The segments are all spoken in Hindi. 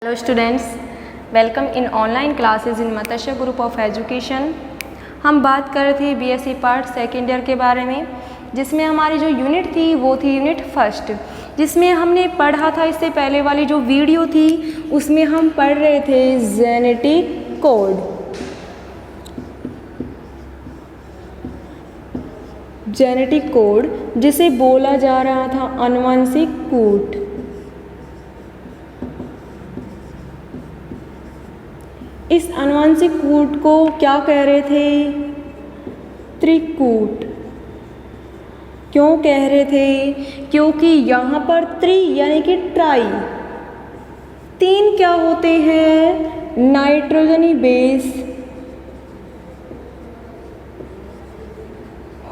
Hello students, welcome in online classes in Matsya group of education. हम बात कर रहे थे बीएससी पार्ट सेकेंड ईयर के बारे में, जिसमें हमारी जो यूनिट थी वो थी यूनिट फर्स्ट, जिसमें हमने पढ़ा था इससे पहले वाली जो वीडियो थी उसमें हम पढ़ रहे थे जेनेटिक कोड। जेनेटिक कोड जिसे बोला जा रहा था आनुवंशिक कूट। इस आनुवंशिक कूट को क्या कह रहे थे? त्रिकूट। क्यों कह रहे थे? क्योंकि यहाँ पर त्रि यानी कि ट्राई, तीन क्या होते हैं? नाइट्रोजनी बेस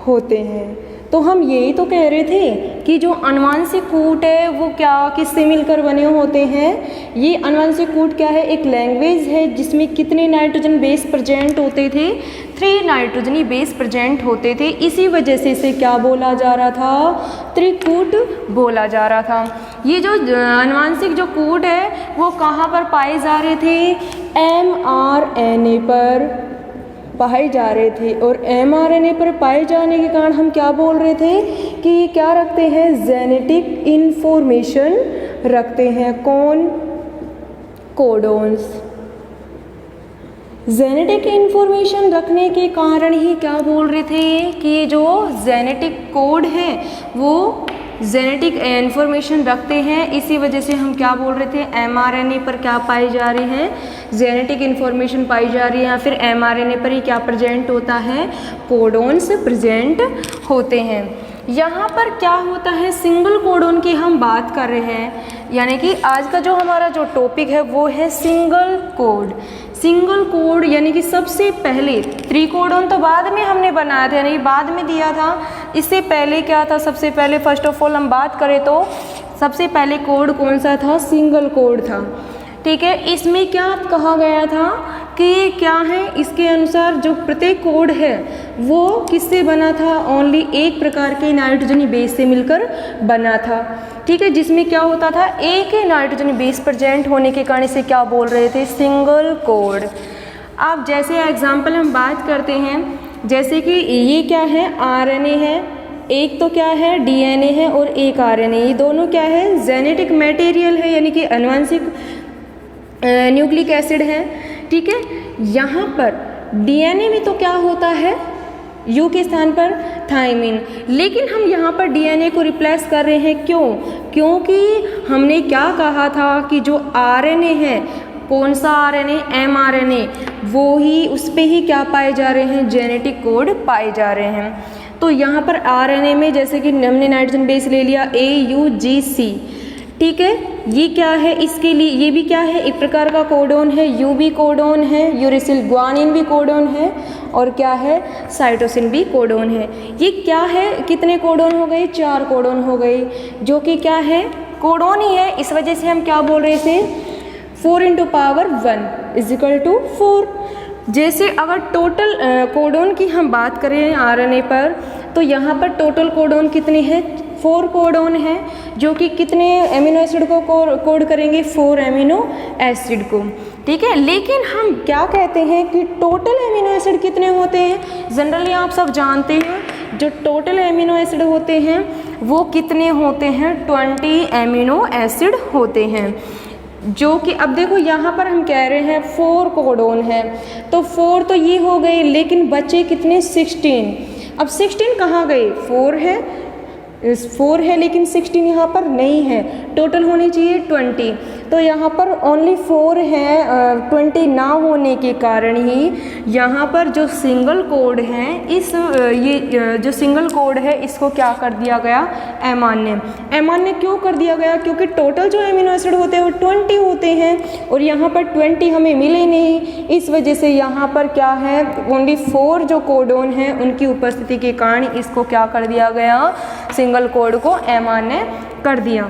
होते हैं। तो हम यही तो कह रहे थे कि जो आनुवंशिक कूट है वो क्या किससे मिलकर बने होते हैं? ये आनुवंशिक कूट क्या है? एक लैंग्वेज है जिसमें कितने नाइट्रोजन बेस प्रेजेंट होते थे? 3 नाइट्रोजनी बेस प्रेजेंट होते थे। इसी वजह से इसे क्या बोला जा रहा था? त्रिकूट बोला जा रहा था। ये जो आनुवंशिक जो कूट है वो कहाँ पर पाए जा रहे थे? mRNA पर पाए जा रहे थे। और mRNA पर पाए जाने के कारण हम क्या बोल रहे थे कि ये क्या रखते हैं? जेनेटिक इंफॉर्मेशन रखते हैं। कौन? कोडोन्स। जेनेटिक इंफॉर्मेशन रखने के कारण ही क्या बोल रहे थे कि जो जेनेटिक कोड है वो जेनेटिक इंफॉर्मेशन रखते हैं। इसी वजह से हम क्या बोल रहे थे? mRNA पर क्या पाई जा रही है? जेनेटिक इंफॉर्मेशन पाई जा रही है। या फिर mRNA पर ही क्या प्रेजेंट होता है? कोडोन्स प्रेजेंट होते हैं। यहाँ पर क्या होता है? सिंगल कोडोन की हम बात कर रहे हैं, यानी कि आज का जो हमारा जो टॉपिक है वो है सिंगल कोड। सिंगल कोड यानी कि सबसे पहले त्रिकोडोन तो बाद में हमने बनाया था, यानी कि बाद में दिया था। इससे पहले क्या था? सबसे पहले फर्स्ट ऑफ ऑल हम बात करें तो सबसे पहले कोड कौन सा था? सिंगल कोड था। ठीक है, इसमें क्या कहा गया था कि ये क्या है? इसके अनुसार जो प्रत्येक कोड है वो किससे बना था? ओनली एक प्रकार के नाइट्रोजनी बेस से मिलकर बना था। ठीक है, जिसमें क्या होता था? एक ही नाइट्रोजनी बेस प्रेजेंट होने के कारण इसे क्या बोल रहे थे? Single code. अब जैसे एग्जाम्पल हम बात करते हैं, जैसे कि ये क्या है? आरएनए है, एक तो क्या है? डीएनए है और एक आरएनए। ये दोनों क्या है? जेनेटिक मटेरियल है, यानी कि आनुवंशिक न्यूक्लिक एसिड है। ठीक है, यहाँ पर डीएनए में तो क्या होता है? यू के स्थान पर थायमिन, लेकिन हम यहाँ पर डीएनए को रिप्लेस कर रहे हैं। क्यों? क्योंकि हमने क्या कहा था कि जो आरएनए है, कौन सा आरएनए? mRNA, वो ही उस पे ही क्या पाए जा रहे हैं? जेनेटिक कोड पाए जा रहे हैं। तो यहाँ पर आरएनए में जैसे कि हमने नाइट्रोजन बेस ले लिया AUGC। ठीक है, ये क्या है? इसके लिए ये भी क्या है? एक प्रकार का कोडोन है। यू भी कोडोन है, यूरेसिल ग्वानिन भी कोडोन है, और क्या है? साइटोसिन भी कोडोन है। ये क्या है? कितने कोडोन हो गए? 4 कोडोन हो गए, जो कि क्या है? कोडोन ही है। इस वजह से हम क्या बोल रहे थे? 4 × पावर 1 = 4। जैसे अगर टोटल कोडोन की हम बात करें आरएनए पर, तो यहाँ पर टोटल कोडोन कितने हैं? 4 कोडोन है, जो कि कितने एमिनो एसिड को कोड करेंगे? 4 एमिनो एसिड को। ठीक है, लेकिन हम क्या कहते हैं कि टोटल एमिनो एसिड कितने होते हैं? जनरली आप सब जानते हैं जो टोटल एमिनो एसिड होते हैं वो कितने होते हैं? 20 एमिनो एसिड होते हैं। जो कि अब देखो यहाँ पर हम कह रहे हैं 4 कोडोन है, तो 4 तो ये हो गए, लेकिन बचे कितने? 16। अब 16 कहाँ गए? 4 है लेकिन 16 यहाँ पर नहीं है। टोटल होनी चाहिए 20, तो यहाँ पर ओनली 4 है। 20 ना होने के कारण ही यहाँ पर जो सिंगल कोड है, ये जो सिंगल कोड है इसको क्या कर दिया गया? अमान्य क्यों कर दिया गया? क्योंकि टोटल जो एमिनो एसिड होते हैं वो 20 होते हैं, और यहाँ पर 20 हमें मिले नहीं। इस वजह से यहाँ पर क्या है? ओनली 4 जो कोडोन हैं उनकी उपस्थिति के कारण इसको क्या कर दिया गया? सिंगल कोड को अमान्य कर दिया।